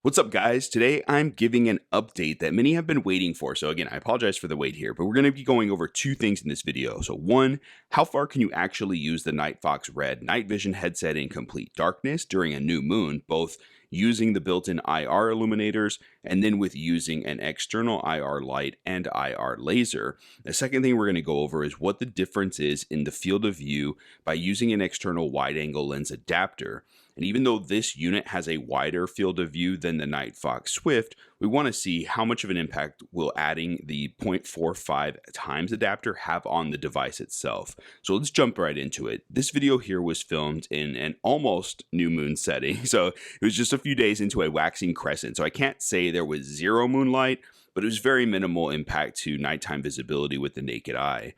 What's up, guys? Today I'm giving an update that many have been waiting for. So again, I apologize for the wait here, but we're going to be going over two things in this video. So one, how far can you actually use the NightFox Red night vision headset in complete darkness during a new moon, both using the built-in IR illuminators and then with using an external IR light and IR laser. The second thing we're going to go over is what the difference is in the field of view by using an external wide-angle lens adapter. And even though this unit has a wider field of view than the NightFox Swift, we want to see how much of an impact will adding the 0.45 times adapter have on the device itself. So let's jump right into it. This video here was filmed in an almost new moon setting. So it was just a few days into a waxing crescent. So I can't say there was zero moonlight, but it was very minimal impact to nighttime visibility with the naked eye.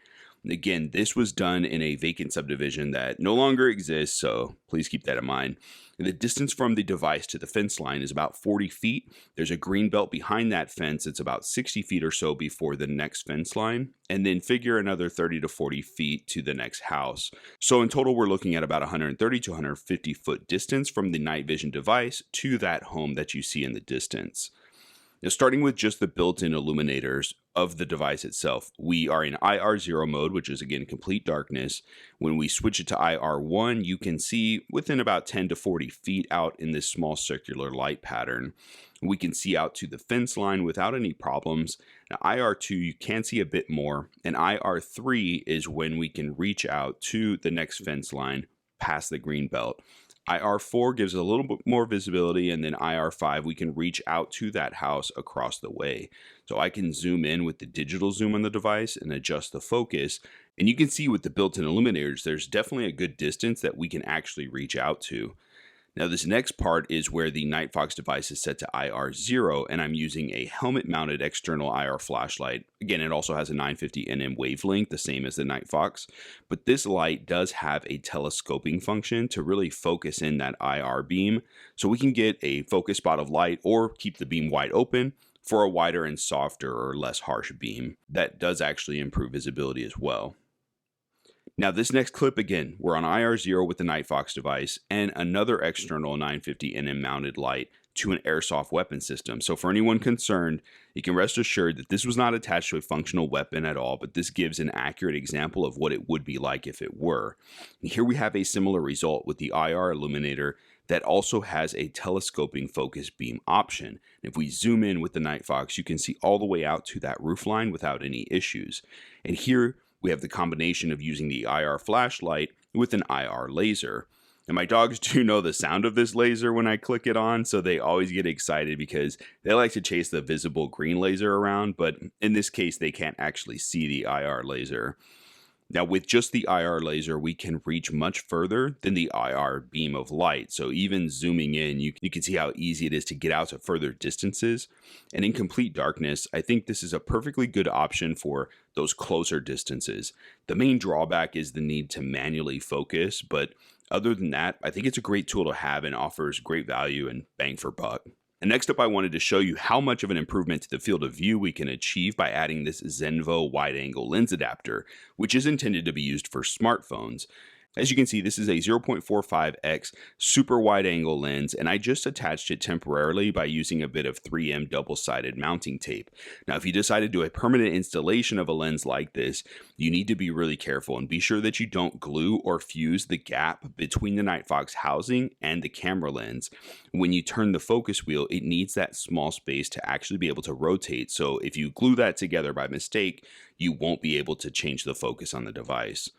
Again, this was done in a vacant subdivision that no longer exists, so please keep that in mind. The distance from the device to the fence line is about 40 feet. There's a green belt behind that fence. It's about 60 feet or so before the next fence line, and then figure another 30 to 40 feet to the next house. So in total, we're looking at about 130 to 150 foot distance from the night vision device to that home that you see in the distance. Now, starting with just the built-in illuminators of the device itself, we are in IR0 mode, which is again complete darkness. When we switch it to IR1, you can see within about 10 to 40 feet out in this small circular light pattern. We can see out to the fence line without any problems. Now, IR2, you can see a bit more, and IR3 is when we can reach out to the next fence line past the green belt. IR4 gives a little bit more visibility, and then IR5, we can reach out to that house across the way. So I can zoom in with the digital zoom on the device and adjust the focus. And you can see with the built-in illuminators, there's definitely a good distance that we can actually reach out to. Now, this next part is where the NightFox device is set to IR0, and I'm using a helmet-mounted external IR flashlight. Again, it also has a 950 nm wavelength, the same as the NightFox, but this light does have a telescoping function to really focus in that IR beam, so we can get a focus spot of light or keep the beam wide open for a wider and softer or less harsh beam. That does actually improve visibility as well. Now, this next clip, again, we're on IR0 with the NightFox device and another external 950 nm mounted light to an airsoft weapon system. So for anyone concerned, you can rest assured that this was not attached to a functional weapon at all, but this gives an accurate example of what it would be like if it were. And here we have a similar result with the IR illuminator that also has a telescoping focus beam option. And if we zoom in with the NightFox, you can see all the way out to that roof line without any issues. And here we have the combination of using the IR flashlight with an IR laser. And my dogs do know the sound of this laser when I click it on, so they always get excited because they like to chase the visible green laser around, but in this case, they can't actually see the IR laser. Now, with just the IR laser, we can reach much further than the IR beam of light. So even zooming in, you can see how easy it is to get out to further distances. And in complete darkness, I think this is a perfectly good option for those closer distances. The main drawback is the need to manually focus, but other than that, I think it's a great tool to have and offers great value and bang for buck. And next up, I wanted to show you how much of an improvement to the field of view we can achieve by adding this Zenvo wide-angle lens adapter, which is intended to be used for smartphones. As you can see, this is a 0.45x super wide-angle lens, and I just attached it temporarily by using a bit of 3M double-sided mounting tape. Now, if you decide to do a permanent installation of a lens like this, you need to be really careful and be sure that you don't glue or fuse the gap between the NightFox housing and the camera lens. When you turn the focus wheel, it needs that small space to actually be able to rotate, so if you glue that together by mistake, you won't be able to change the focus on the device.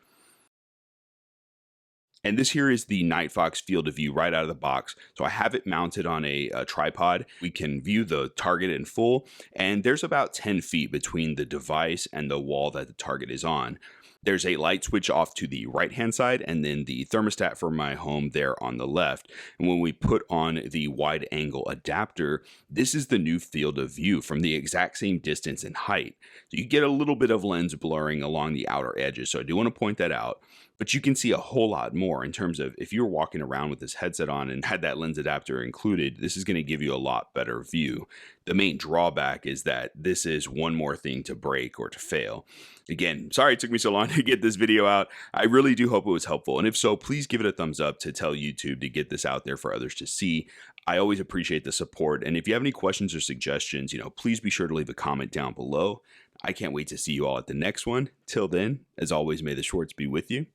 And this here is the NightFox field of view right out of the box. So I have it mounted on a tripod. We can view the target in full, and there's about 10 feet between the device and the wall that the target is on. There's a light switch off to the right-hand side, and then the thermostat for my home there on the left. And when we put on the wide-angle adapter, this is the new field of view from the exact same distance and height. So you get a little bit of lens blurring along the outer edges, so I do want to point that out. but you can see a whole lot more in terms of if you're walking around with this headset on and had that lens adapter included, this is going to give you a lot better view. The main drawback is that this is one more thing to break or to fail. Again, sorry it took me so long to get this video out. I really do hope it was helpful. And if so, please give it a thumbs up to tell YouTube to get this out there for others to see. I always appreciate the support. And if you have any questions or suggestions, please be sure to leave a comment down below. I can't wait to see you all at the next one. Till then, as always, may the Schwartz be with you.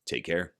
Take care.